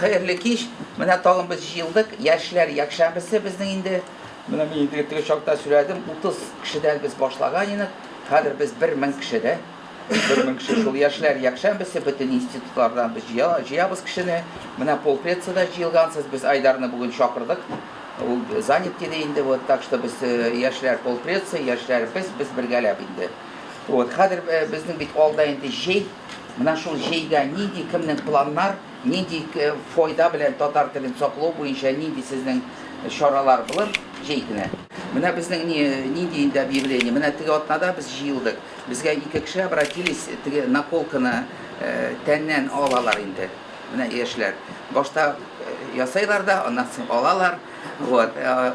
Hayırlı kiş, mına tağın biz yıldık, yaşlar yakşambısı bizden indi. Mına men internetge çokta süredim, 30 kişiden biz başlagan yine. Hazır biz 1000 kişide. 1000 kişi şol yaşlar yakşambısı bütün institutlardan biz jıyabız kişini. Mına Polpretsada jıyılgansız biz aydarını bugün çakırdık. O занятие indi, вот так что biz yaşlar Polpretsa, yaşlar biz birgelep indi. Вот hazır bizden bit alda indi jey. Mına şol jeyga nidi kimning planlar, nidi foyda bilen tatar tilin sakloo boyunca nidi sizning şoralar bilan jeydine. Mına bizning nidi indi объявление, mına tigi atnada biz jıyıldık. Bizga iki kişi обратились, tigi наколканы tenden alalar indi. Mına yaşlar. Başta yasaylar da, ondan sonra alalar. Вот.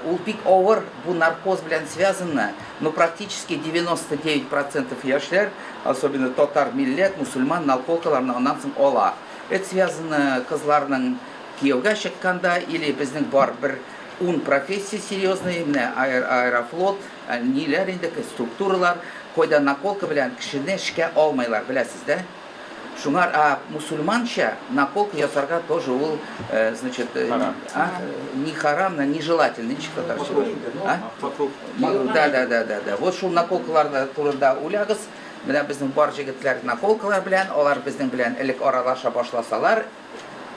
Улпик овер bu наркоз bilen связано, но практически 99% яшьләр, особенно татар милләт, мусульман наколкаларны аннан соң ала. Это связано кызларның кияүгә чыкканда или безнең бар бер 10 профессия серьезная, именно аэрофлот, ниләр инде структуралар, койда наколка белән кешене эшкә алмайлар, беләсез дә? Шуңар, мусульманча наколка ясарга тоже ул, значит, не харамно, нежелательно, ничек татарча. Да. Вот шул наколкаларны турында уйлagыз. Менә безнең бар җегетләр наколкалар белән, алар безнең белән элек аралаша башласалар,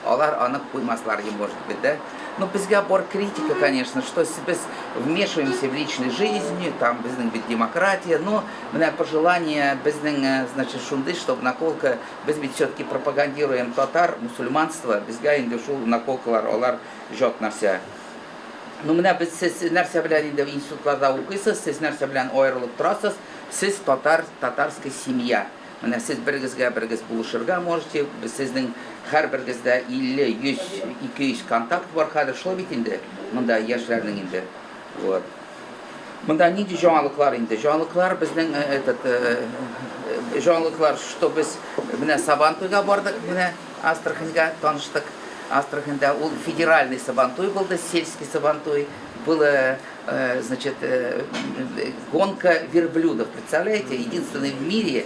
алар аны куймаслар, может быть, да? Но безгә бар критика, конечно, что без вмешиваемся в личной жизни, там безнең бит демократия, но менә пожелание безнең, значит, шунды, чтобы наколка, без бит все-таки пропагандируем татар, мусульманство, безгә инде шул наколкалар, алар жат нәрсә. Ну менә без сез нәрсә белән инде институтларда укыйсыз, сез нәрсә белән аерылып торасыз, сез татарская семья. Менә сез бергез булышырга можете, сезнең һәрбергездә 50, 100, 200 контакт бар хәзер, шул бит инде монда яшьләрнең инде. Вот. Монда нинди җанлыклар инде? Җанлыклар безнең җанлыклар, что без менә Сабантуйга бардык, менә Астраханьга таныштык. Астраханьда ул федеральный Сабантуй булды, сельский Сабантуй. Была, значит, гонка верблюдов. Представляете, единственный в мире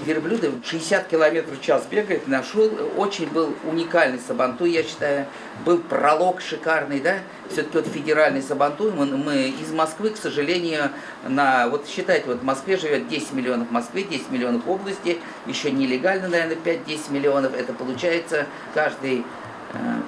верблюды 60 км в час бегает. Нашел, очень был уникальный Сабантуй, я считаю. Был пролог шикарный, да? Все-таки вот федеральный Сабантуй. Мы из Москвы, к сожалению, вот считайте, вот в Москве живет 10 миллионов в Москве, 10 миллионов в области, еще нелегально, наверное, 5-10 миллионов. Это получается каждый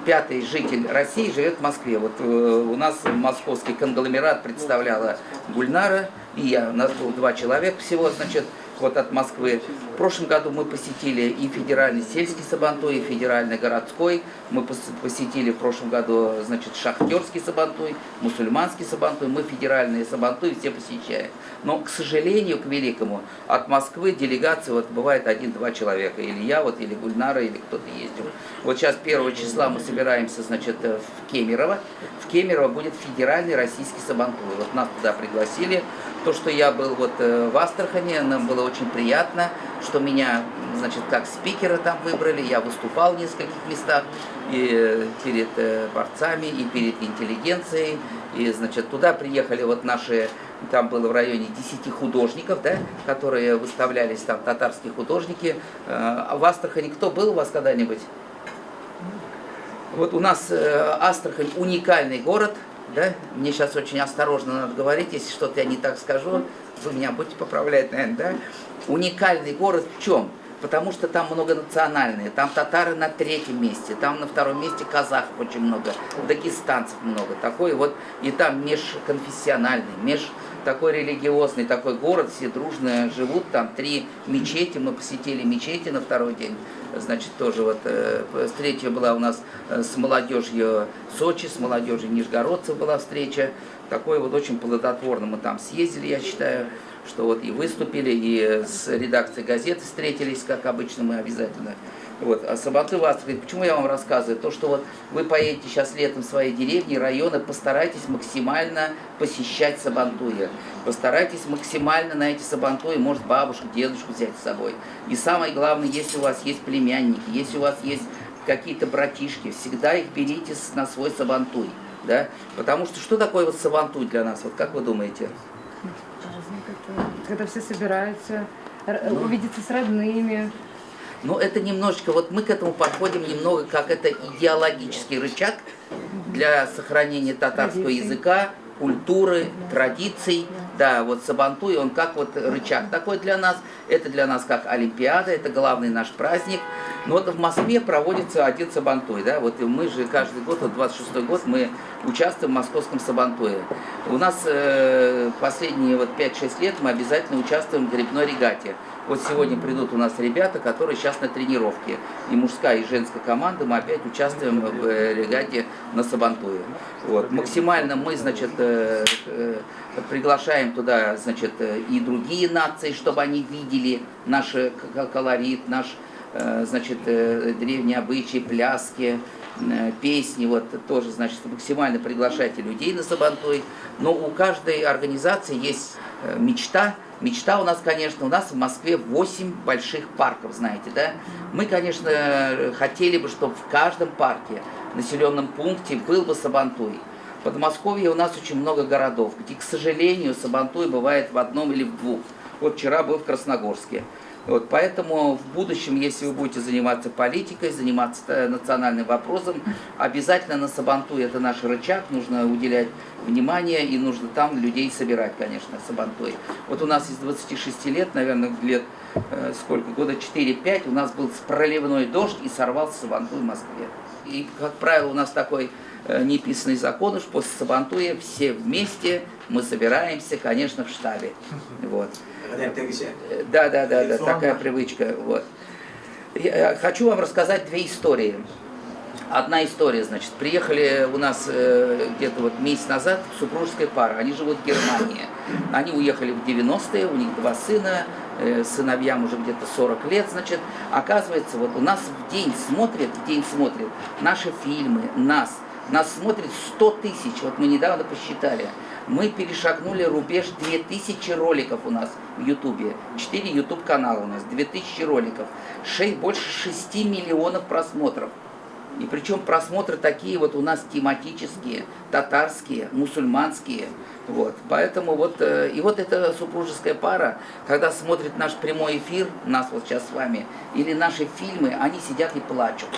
5-й житель России живет в Москве. Вот у нас московский конгломерат представляла Гульнара и я. У нас было 2 человека всего, значит, вот от Москвы. В прошлом году мы посетили и федеральный сельский Сабантуй, и федеральный городской. Мы посетили в прошлом году, значит, шахтерский Сабантуй, мусульманский Сабантуй. Мы федеральные Сабантуй все посещаем. Но, к сожалению, к великому, от Москвы делегации вот бывает 1-2 человека. Или я, вот, или Гульнара, или кто-то ездил. Вот сейчас 1 числа мы собираемся, значит, в Кемерово. В Кемерово будет федеральный российский Сабантуй. Вот нас туда пригласили. То, что я был вот в Астрахани, нам было очень приятно, что меня, значит, как спикера там выбрали. Я выступал в нескольких местах и перед борцами, и перед интеллигенцией. И, значит, туда приехали вот наши, там было в районе 10 художников, да, которые выставлялись, там татарские художники. А в Астрахани кто был у вас когда-нибудь? Вот у нас Астрахань уникальный город. Да? Мне сейчас очень осторожно надо говорить, если что-то я не так скажу, вы меня будете поправлять, наверное, да? Уникальный город в чем? Потому что там многонациональные, там татары на 3-м месте, там на 2-м месте казахов очень много, дагестанцев много, такой вот, и там межконфессиональный, такой религиозный такой город, все дружно живут, там 3 мечети, мы посетили мечети на 2-й день, значит, тоже вот, встреча была у нас с молодежью Сочи, с молодежью нижегородцев была встреча, такой вот очень плодотворно мы там съездили, я считаю, что вот и выступили, и с редакцией газеты встретились, как обычно мы обязательно. Вот. А Сабантуй в Астрахани, почему я вам рассказываю? То, что вот вы поедете сейчас летом в свои деревни, районы, постарайтесь максимально посещать Сабантуи. Постарайтесь максимально на эти Сабантуи, может, бабушку, дедушку взять с собой. И самое главное, если у вас есть племянники, если у вас есть какие-то братишки, всегда их берите на свой Сабантуй. Да? Потому что такое вот Сабантуй для нас? Вот как вы думаете? Когда все собираются, увидеться с родными. Но это немножечко, вот мы к этому подходим немного как это идеологический рычаг для сохранения татарского языка, культуры, традиций. Да, вот Сабантуй, он как вот рычаг такой для нас. Это для нас как Олимпиада, это главный наш праздник. Но вот в Москве проводится один Сабантуй, да, вот и мы же каждый год, вот 26-й год, мы участвуем в московском Сабантуе. У нас последние вот 5-6 лет мы обязательно участвуем в гребной регате. Вот сегодня придут у нас ребята, которые сейчас на тренировке. И мужская, и женская команда, мы опять участвуем в регате на Сабантуе. Вот. Максимально мы, значит, приглашаем туда, значит, и другие нации, чтобы они видели наш колорит, наш, значит, древние обычаи, пляски, песни, вот тоже, значит, максимально приглашайте людей на Сабантуй. Но у каждой организации есть мечта. Мечта у нас, конечно, у нас в Москве 8 больших парков, знаете, да? Мы, конечно, хотели бы, чтобы в каждом парке, населенном пункте был бы Сабантуй. В Подмосковье у нас очень много городов, где, к сожалению, Сабантуй бывает в одном или в двух. Вот вчера был в Красногорске. Вот, поэтому в будущем, если вы будете заниматься политикой, заниматься национальным вопросом, обязательно на Сабантуй, это наш рычаг, нужно уделять внимание и нужно там людей собирать, конечно, Сабантуй. Вот у нас из 26 лет, наверное, лет сколько, года 4-5, у нас был проливной дождь и сорвался Сабантуй в Москве. И, как правило, у нас такой неписанный закон, уж после Сабантуя все вместе мы собираемся, конечно, в штабе. Вот. Да, такая привычка. Вот. Я хочу вам рассказать две истории. Одна история, значит, приехали у нас где-то вот месяц назад супружеская пара, они живут в Германии. Они уехали в 90-е, у них 2 сына, сыновьям уже где-то 40 лет, значит. Оказывается, вот у нас в день смотрят наши фильмы, нас смотрит 100 тысяч, вот мы недавно посчитали. Мы перешагнули рубеж 2000 роликов у нас в Ютубе. 4 Ютуб канала у нас, 2000 роликов. Больше 6 миллионов просмотров. И причем просмотры такие вот у нас тематические, татарские, мусульманские. Вот. Поэтому вот, и вот эта супружеская пара, когда смотрит наш прямой эфир, нас вот сейчас с вами, или наши фильмы, они сидят и плачут.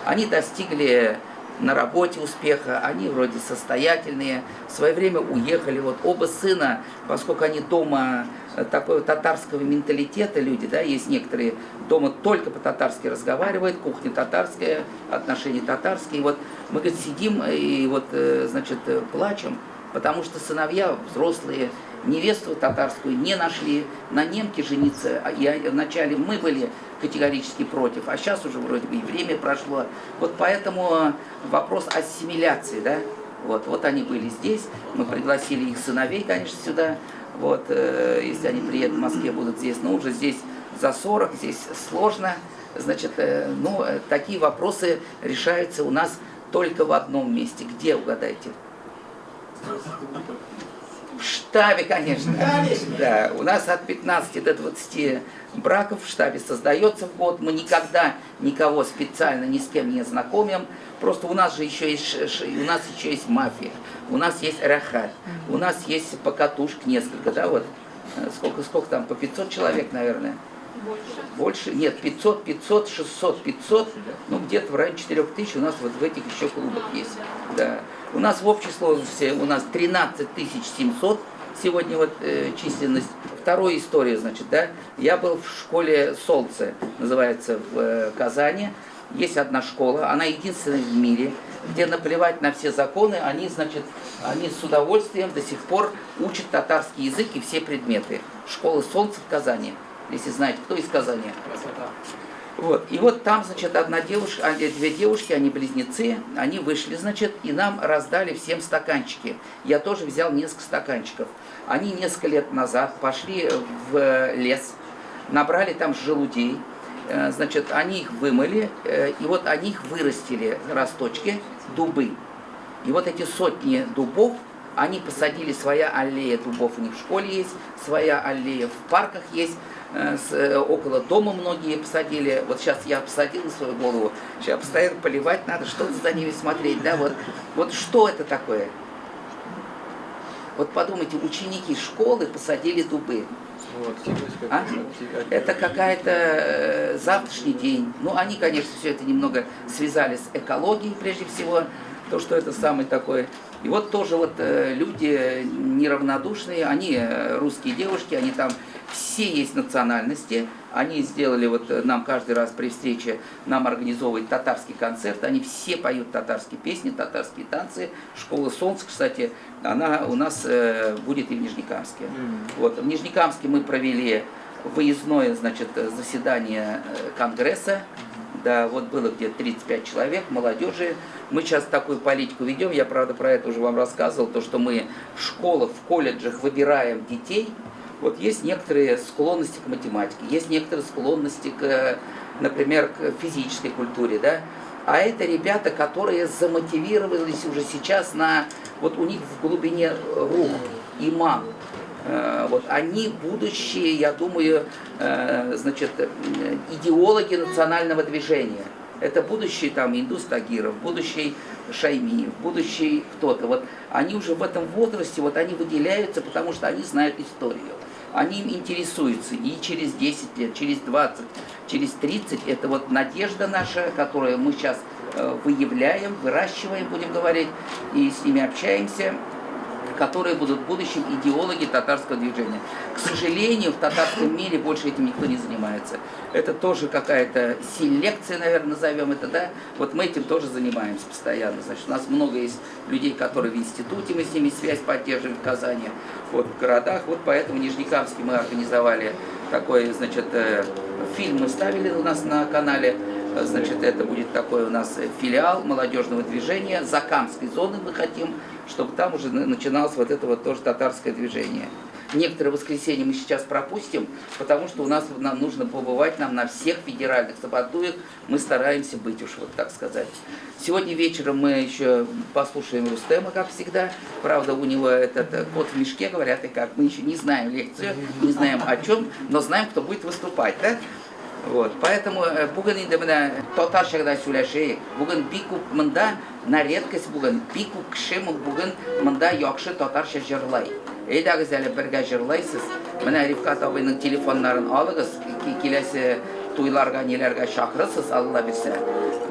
Они достигли на работе успеха, они вроде состоятельные, в свое время уехали, вот оба сына, поскольку они дома такого татарского менталитета люди, да, есть некоторые дома только по-татарски разговаривают, кухня татарская, отношения татарские, вот мы, говорит, сидим и вот, значит, плачем, потому что сыновья взрослые, невесту татарскую не нашли, на немке жениться, и вначале мы были категорически против, а сейчас уже вроде бы и время прошло. Вот поэтому вопрос ассимиляции, да, вот они были здесь, мы пригласили их сыновей, конечно, сюда, вот, если они приедут в Москве, будут здесь, но уже здесь за 40, здесь сложно, значит, ну, такие вопросы решаются у нас только в одном месте. Где, угадайте? В штабе, конечно. Да, у нас от 15 до 20 браков в штабе создается в год. Мы никогда никого специально ни с кем не знакомим. Просто у нас же еще есть мафия, у нас есть рахат, у нас есть покатушек несколько, да, вот. Сколько там, по 500 человек, наверное? Больше? Нет, 500, 600, 500, ну где-то в районе 4000 у нас вот в этих еще клубах есть. Да. У нас в общей сложности у нас 13 700 сегодня вот численность. Вторая история, значит, да, я был в школе «Солнце», называется, в Казани. Есть одна школа, она единственная в мире, где наплевать на все законы, они, значит, они с удовольствием до сих пор учат татарский язык и все предметы. Школа «Солнце» в Казани, если знаете, кто из Казани. Вот. И вот там, значит, две девушки, они близнецы, они вышли, значит, и нам раздали всем стаканчики. Я тоже взял несколько стаканчиков. Они несколько лет назад пошли в лес, набрали там желудей, значит, они их вымыли, и вот они их вырастили, росточки, дубы. И вот эти сотни дубов, они посадили, своя аллея дубов у них в школе есть, своя аллея в парках есть, около дома многие посадили. Вот сейчас я посадил свою голову, сейчас постоянно поливать надо, что-то за ними смотреть, да, вот что это такое? Вот подумайте, ученики школы посадили дубы. Вот, А? Это какая-то завтрашний день. Ну, они, конечно, все это немного связали с экологией прежде всего, то, что это самый такой. И вот тоже вот люди неравнодушные, они русские девушки, они там все есть национальности. Они сделали вот нам каждый раз при встрече, нам организовывают татарский концерт, они все поют татарские песни, татарские танцы. Школа Солнца, кстати, она у нас будет и в Нижнекамске. Вот, в Нижнекамске мы провели выездное, значит, заседание конгресса. Да, вот было где-то 35 человек, молодежи. Мы сейчас такую политику ведем, я, правда, про это уже вам рассказывал, то, что мы в школах, в колледжах выбираем детей. Вот есть некоторые склонности к математике, есть некоторые склонности к, например, к физической культуре, да. А это ребята, которые замотивировались уже сейчас на, вот у них в глубине рук, имам. Вот они будущие, я думаю, значит, идеологи национального движения. Это будущий там Индус Тагиров, будущий Шаймиев, будущий кто-то. Вот они уже в этом возрасте, вот они выделяются, потому что они знают историю. Они им интересуются и через 10 лет, через 20, через 30. Это вот надежда наша, которую мы сейчас выявляем, выращиваем, будем говорить, и с ними общаемся, которые будут в будущем идеологи татарского движения. К сожалению, в татарском мире больше этим никто не занимается. Это тоже какая-то селекция, наверное, назовем это, да? Вот мы этим тоже занимаемся постоянно. Значит, у нас много есть людей, которые в институте, мы с ними связь поддерживаем в Казани, вот в городах. Вот поэтому в Нижнекамске мы организовали такой, значит, фильм мы ставили у нас на канале. Значит, это будет такой у нас филиал молодежного движения Закамской зоны. Мы хотим, чтобы там уже начиналось вот это вот тоже татарское движение. Некоторые воскресенья мы сейчас пропустим, потому что у нас нам нужно побывать нам на всех федеральных сабантуях. Мы стараемся быть уж, вот так сказать. Сегодня вечером мы еще послушаем Рустема, как всегда. Правда, у него этот кот в мешке, говорят, и как. Мы еще не знаем лекцию, не знаем о чем, но знаем, кто будет выступать, да? Вот, поэтому бүгін енді міне татаршада сөйлешейік. Бүгін бик күп мында на редкость бүгін бик күп кеше бүгін мында яхшы татарша жырлай. Әйдәгез әле бергә жырлайсыз. Менә Рифкат абыйның телефоннарын алыгыз, киләсе туйларга, неләргә чакырырсыз, Алла бирсә.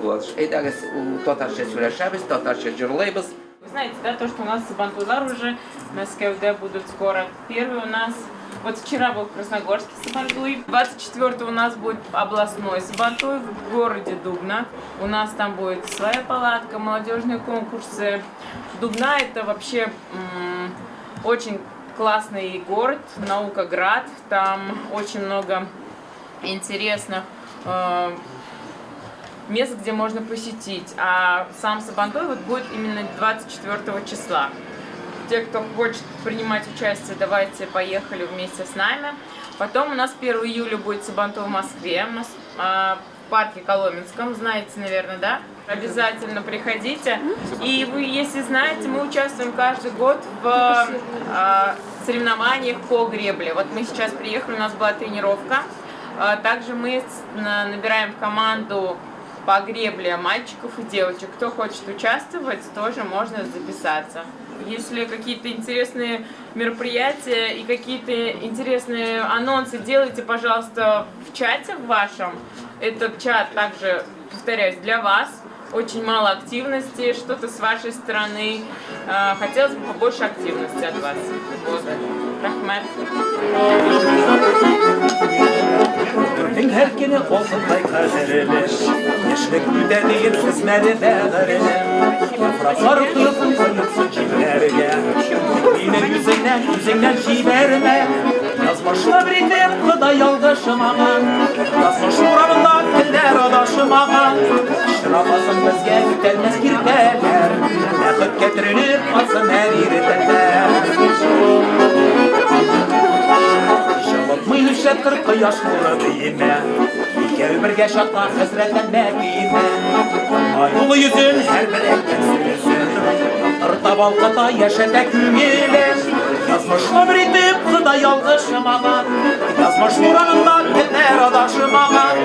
Вот, әйдәгез татарша сөйләшәбез, татарша жырлайбыз. Вы знаете, да, то, что у нас сабантуйлар уже на СКФД будут скоро. Первый у нас, вот вчера был Красногорский сабантуй, 24 у нас будет областной сабантуй в городе Дубна. У нас там будет своя палатка, молодежные конкурсы. Дубна это вообще очень классный город, Наукоград. Там очень много интересных мест, где можно посетить. А сам сабантуй вот будет именно 24 числа. Те, кто хочет принимать участие, давайте поехали вместе с нами. Потом у нас 1 июля будет сабантуй в Москве, в парке Коломенском, знаете, наверное, да? Обязательно приходите. И вы, если знаете, мы участвуем каждый год в соревнованиях по гребле. Вот мы сейчас приехали, у нас была тренировка. Также мы набираем в команду по гребле мальчиков и девочек. Кто хочет участвовать, тоже можно записаться. Если какие-то интересные мероприятия и какие-то интересные анонсы, делайте, пожалуйста, в чате в вашем. Этот чат также, повторяюсь, для вас. Очень мало активности, что-то с вашей стороны. Хотелось бы побольше активности от вас. Вот. Рахмет. Her günü olsunday kaderler Yaşlık müdeniyin hizmeti değerler Yapraklar kılıfın koyulsun kimlerge Yine yüzünden şey verme Yazmışla birikim kıda yoldaşım aman Yazmış uğramında killer adaşım aman Şırafasın bizge ütelmez kirkeler Yakıp getirilip alsın her yerideler Mıyışet kırkı yaş nuru deyime İkevi birge şatla hasretlenmek iyime Ayılı yüzün her bir ekten sürüsün Irta balkata yaşata külgeyle Yazmışlı bir itip kıda yalgışım aman Yazmış vuranında killer adaşım aman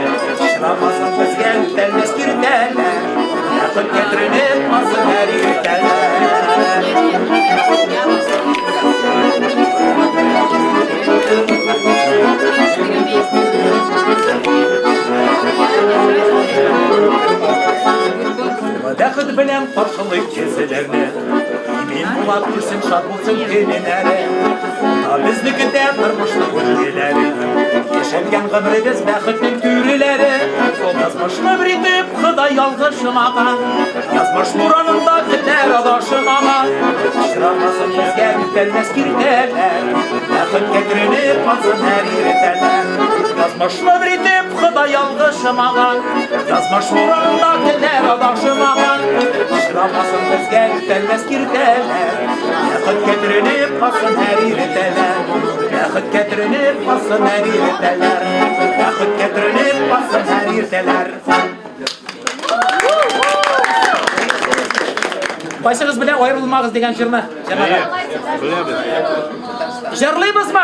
Şıramasın bizge ütelmez kirteler Yakıp getirilip asın her yürteler bilen karşılık kezilerine. Emin bulat gülsün, şad bulsun gelinere. Ta bizdeki de tırmışlık ülkeleri. Yaşangen gımrıdız bəxtlik türüleri. Yazmışlı bir itip Xıday yalgışmağa. Yazmış buranında diller adaşımağa. Şıramasın bizge gütelmez kirteler. Bəxt getirinip alsın her irteler. Yazmışlı bir itip Xıday yalgışmağa. Yazmış buranında diller adaşımağa. Şıramasın bizge gütelmez kirteler. Bəxt getirinip alsın her irteler. Bəxt getirinip alsın her irteler. Bəxt getirinip alsın her irteler. Başınız bile ayrılmağız degen jırны. Jırlıyız mı?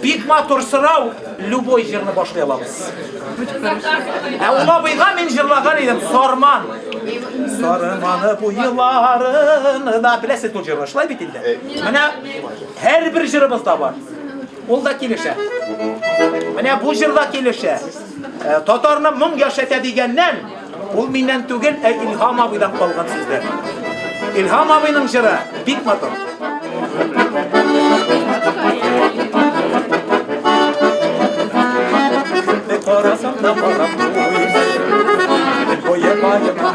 Бик матур сырау, любой җырны башлый алабыз. Ула буйга мин җырлаган идем, Сарман. Сарманы буйларын да беләсез ул җырны, шулай бит инде. Менә һәр бер җырыбыз да бар. Ул да килешә. Mene bu jırda kelişe. Tatarını mum yaşata degenden, ul minden tugel İlham abidan kalgan sizler. İlham abinin jırı bitmedi. Ne karasam da balam koyayım bana.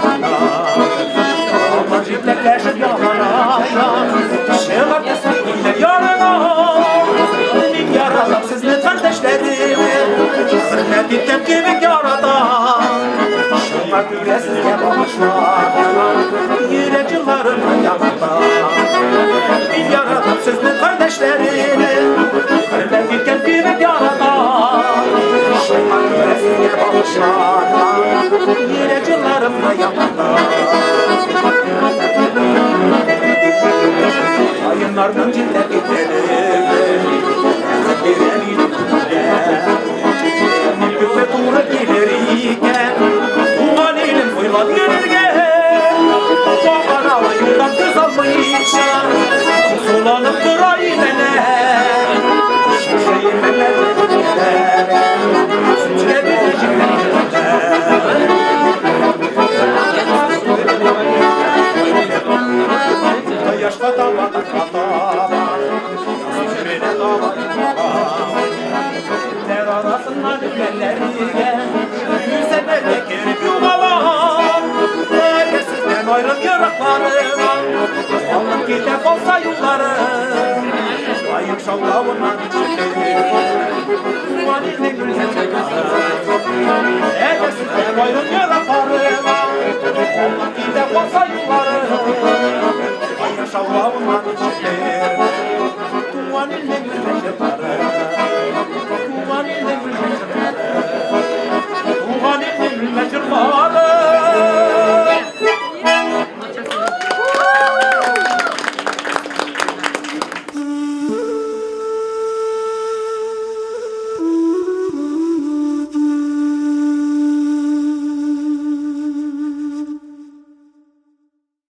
Ama cidletleşip yamana şımak ismiyle yarına. Yaralım sizni kardeşlerim, hürmet ettim gibi yarada. Şuna göre sizge bağışlar, yürekçilerim yanında. Yaralım sizni kardeşlerim, hürmet ettim gibi yarada. Şuna göre sizge bağışlar, yürekçilerim yanında. Ayınlardan cillet gidelim. Gökte tuğra gelirken Tuğan elim koymadı gelirken Doğan alayımdan kız almayınca Kusulanıp durayım ene Şişeyim eller Sütüne biricikler Yaşta dağlarda kata Sürene dağlar arasından ülkelerine Yüzelerle girip yuvalar Herkesinden ayrım yaraklarıma Alnım gidip olsa yollarım Ayık şallavından çıkıyor Duvan izle gülsen